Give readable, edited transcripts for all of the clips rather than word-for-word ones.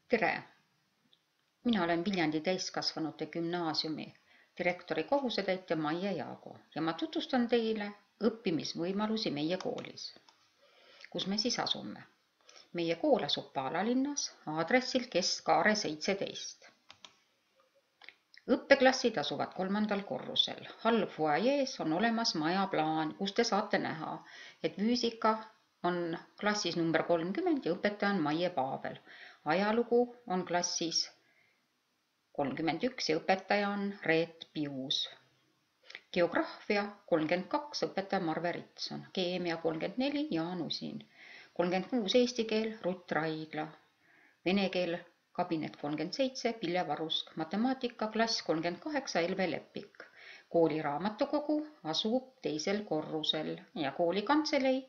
Tere! Mina olen Viljandi täiskasvanute gümnaasiumi direktori kohusetäitja Maie Jaago ja ma tutvustan teile õppimisvõimalusi meie koolis, kus me siis asume. Meie kool asub Paalalinnas aadressil Keskkaare 17. Õppeklassid asuvad 3. korrusel. All fuajees on olemas majaplaan, kus te saate näha, et füüsika on klassis number 30 ja õpetaja on Maie Paabel. Ajalugu on klassis 31 ja õpetaja on Reet Pius. Geograafia 32 õpetaja Marve Ritson. Keemia 34 Jaan Usin. 36 eesti keel Rutt Raidla. Vene keel kabinet 37 Pille Varusk. Matemaatika klass 38 Elve Lepik. Kooli raamatukogu asub 2. korrusel ja kooli kantselei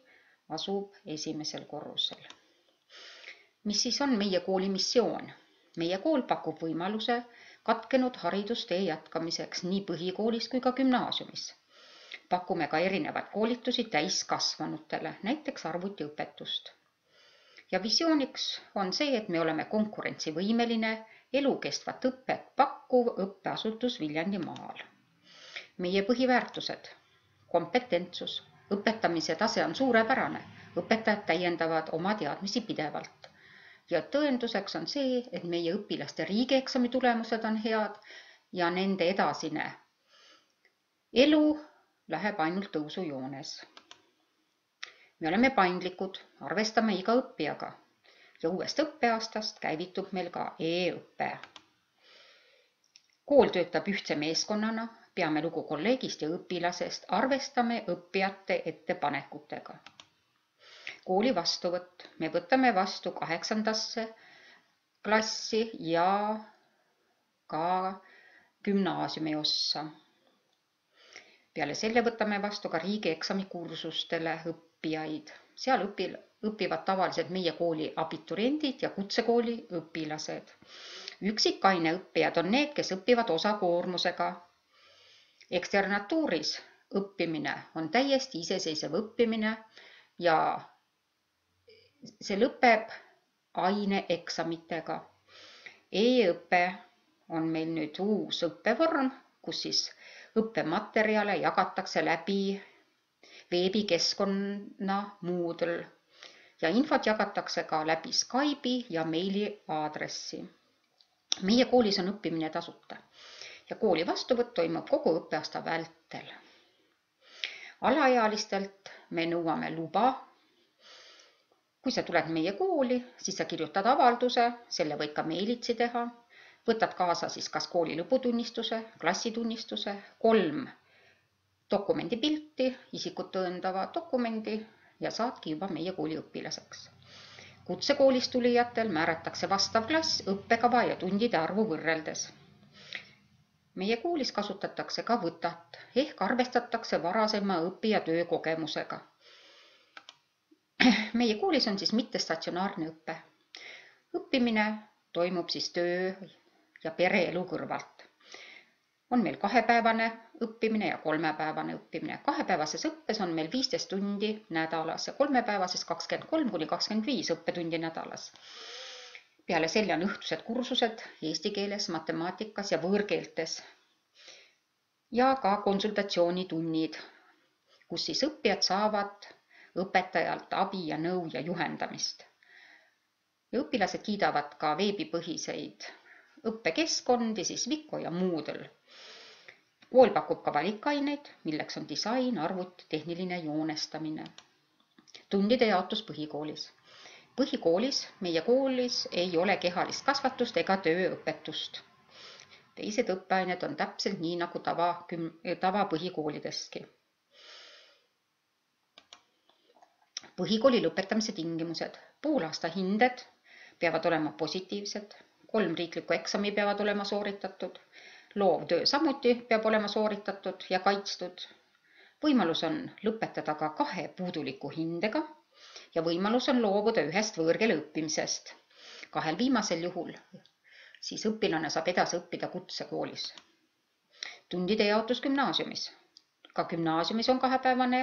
asub 1. korrusel. Mis siis on meie kooli missioon? Meie kool pakub võimaluse katkenud haridustee jätkamiseks nii põhikoolis kui ka gümnaasiumis. Pakume ka erinevad koolitusi täiskasvanutele, näiteks arvutiõpetust. Ja visiooniks on see, et me oleme konkurentsivõimeline, elukestvat õpet pakkuv õppeasutus Viljandimaal. Meie põhiväärtused: kompetentsus, õpetamise tase on suurepärane, õpetajad täiendavad oma teadmisi pidevalt. Ja tõenduseks on see, et meie õpilaste riigieksami tulemused on head ja nende edasine elu läheb ainult tõusujoones. Me oleme paindlikud, arvestame iga õppijaga ja uuest õppeaastast käivitub meil ka e-õppe. Kool töötab ühtse meeskonnana, peame lugu kolleegist ja õpilasest, arvestame õppijate ettepanekutega. Kooli vastuvõtt. Me võtame vastu 8. klassi ja ka gümnaasiumi ossa. Peale selle võtame vastu ka riigieksami kursustele õppijaid. Seal õpivad tavaliselt meie kooli abituriendid ja kutsekooli õpilased. Üksikaine õppijad on need, kes õpivad osakoormusega. Eksternatuuris õppimine on täiesti iseseisev õppimine ja see lõpeb aineeksamitega. E-õpe on meil nüüd uus õppevorm, kus siis õppematerjale jagatakse läbi veebikeskkonna Moodle ja infot jagatakse ka läbi Skype'i ja meili aadressi. Meie koolis on õppimine tasuta ja kooli vastuvõtt toimub kogu õppeaasta vältel. Alaealistelt me nõuame luba. Kui sa tuled meie kooli, siis sa kirjutad avalduse, selle võid ka meilitsi teha, võtad kaasa siis kas kooli lõputunnistuse, klassitunnistuse, 3 dokumendipilti, isikut tõendava dokumendi ja saadki juba meie kooli õpilaseks. Kutsekoolist tulijatel määratakse vastav klass õppekava ja tundide arvu võrreldes. Meie koolis kasutatakse ka võtat ehk arvestatakse varasema õppija töökogemusega. Meie koolis on siis mittestatsionaarne õppe. Õppimine toimub siis töö ja pereelu kõrvalt. On meil 2-päevane õppimine ja 3-päevane õppimine. 2-päevases õppes on meil 15 tundi nädalas ja 3-päevases 23–25 õppetundi nädalas. Peale selle on õhtused kursused eesti keeles, matemaatikas ja võõrkeeltes. Ja ka konsultatsioonitunnid, kus siis õppijad saavad õpetajalt abi ja nõu ja juhendamist. Ja õpilased kiidavad ka veebipõhiseid õppekeskkondi, siis Vico ja Moodle. Kool pakub ka valikaineid, milleks on disain, arvuti, tehniline joonestamine. Tundide jaotus põhikoolis. Põhikoolis, meie koolis ei ole kehalist kasvatust ega tööõpetust. Teised õppeained on täpselt nii nagu tava põhikoolidestki. Põhikooli lõpetamise tingimused. Poolaasta hinded peavad olema positiivsed, 3 riiklikku eksami peavad olema sooritatud, loovtöö samuti peab olema sooritatud ja kaitstud. Võimalus on lõpetada ka 2 puuduliku hindega ja võimalus on loobuda 1 võõrkeele õppimisest. 2 viimasel juhul siis õpilane saab edasi õppida kutsekoolis. Tundide jaotus gümnaasiumis. Ka gümnaasiumis on 2-päevane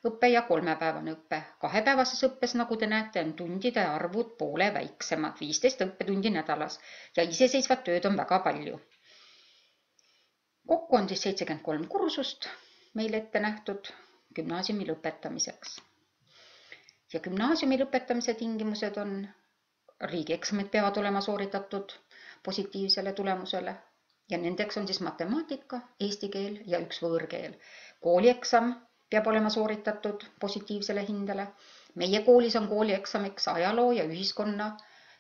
õpe ja 3-päevane õpe. 2-päevases õppes, nagu te näete, on tundide arvud poole väiksemad, 15 õppetundi nädalas ja iseseisvat tööd on väga palju. Kokku on 73 kursust meil ette nähtud gümnaasiumi lõpetamiseks. Ja gümnaasiumi lõpetamise tingimused on: riigieksamid peavad olema sooritatud positiivsele tulemusele ja nendeks on siis matemaatika, eesti keel ja üks võõrkeel. Koolieksam peab olema sooritatud positiivsele hindele. Meie koolis on koolieksamiks ajaloo ja ühiskonna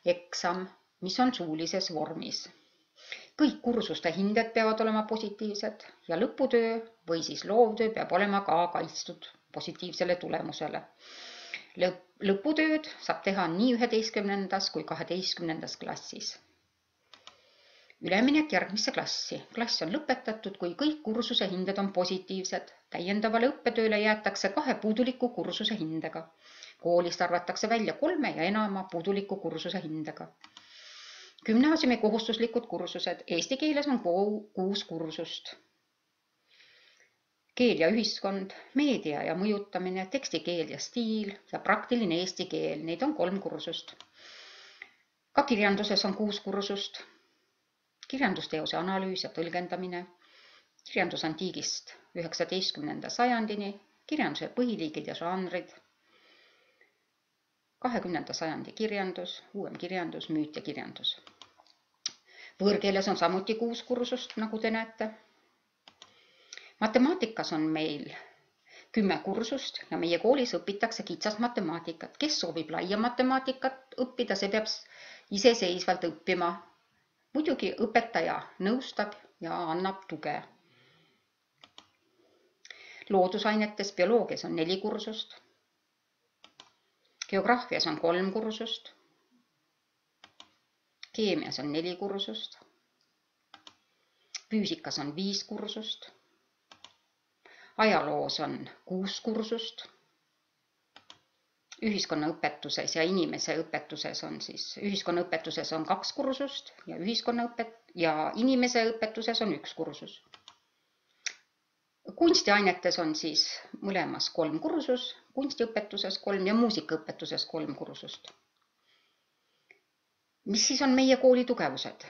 eksam, mis on suulises vormis. Kõik kursuste hinded peavad olema positiivsed ja lõputöö või siis loovtöö peab olema ka kaitstud positiivsele tulemusele. Lõputööd saab teha nii 11. kui 12. klassis. Üleminek järgmisse klassi. Klass on lõpetatud, kui kõik kursuse hinded on positiivsed. Täiendavale õppetööle jäetakse 2 puuduliku kursuse hindega. Koolist arvatakse välja 3 ja enama puuduliku kursuse hindega. Gümnaasiumi kohustuslikud kursused. Eesti keeles on 6 kursust. Keel ja ühiskond, meedia ja mõjutamine, tekstikeel ja stiil ja praktiline eesti keel. Neid on 3 kursust. Ka kirjanduses on 6 kursust. Kirjandusteose analüüs ja tõlgendamine, kirjandus antiigist 19. sajandini, kirjanduse põhiliigid ja žanrid, 20. sajandi kirjandus, uuem kirjandus, müüt ja kirjandus. Võõrkeeles on samuti 6 kursust, nagu te näete. Matemaatikas on meil 10 kursust ja meie koolis õpitakse kitsast matemaatikat. Kes soovib laia matemaatikat õppida, see peab iseseisvalt õppima. Muidugi õpetaja nõustab ja annab tuge. Loodusainetes bioloogias on 4 kursust. Geograafias on 3 kursust. Keemias on 4 kursust. Füüsikas on 5 kursust. Ajaloos on 6 kursust. Ühiskonnaõpetuses ja inimese õpetuses on ühiskonnaõpetuses on 2 kursust ja inimese õpetuses on 1 kursus. Kunstiainetes on siis mõlemas 3 kursus, kunstiõpetuses 3 ja muusikaõpetuses 3 kursust. Mis siis on meie kooli tugevused?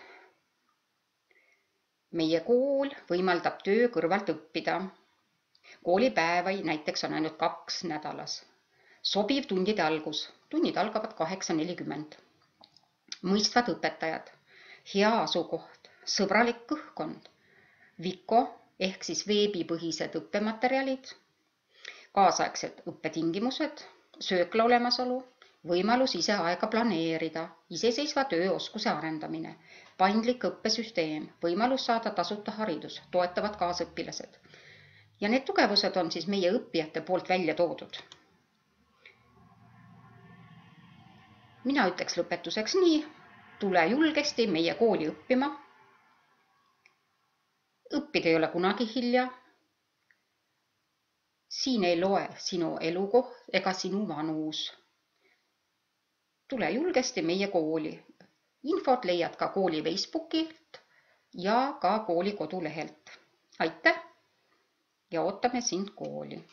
Meie kool võimaldab töö kõrvalt õppida. Koolipäevi näiteks on ainult 2 nädalas. Sobiv tundide algus. Tunnid algavad 8:40. Mõistvad õpetajad. Hea asukoht. Sõbralik kõhkkond. Viko ehk siis veebipõhised õppematerjalid. Kaasaegsed õppetingimused. Söökla olemasolu. Võimalus ise aega planeerida. Iseseisva tööoskuse arendamine. Paindlik õppesüsteem. Võimalus saada tasuta haridus. Toetavad kaasõpilased. Ja need tugevused on siis meie õppijate poolt välja toodud. Mina ütleks lõpetuseks nii: tule julgesti meie kooli õppima. Õppida ei ole kunagi hilja. Siin ei loe sinu elukoht ega sinu vanus. Tule julgesti meie kooli. Infot leiad ka kooli Facebookilt ja ka kooli kodulehelt. Aitäh ja ootame sind kooli!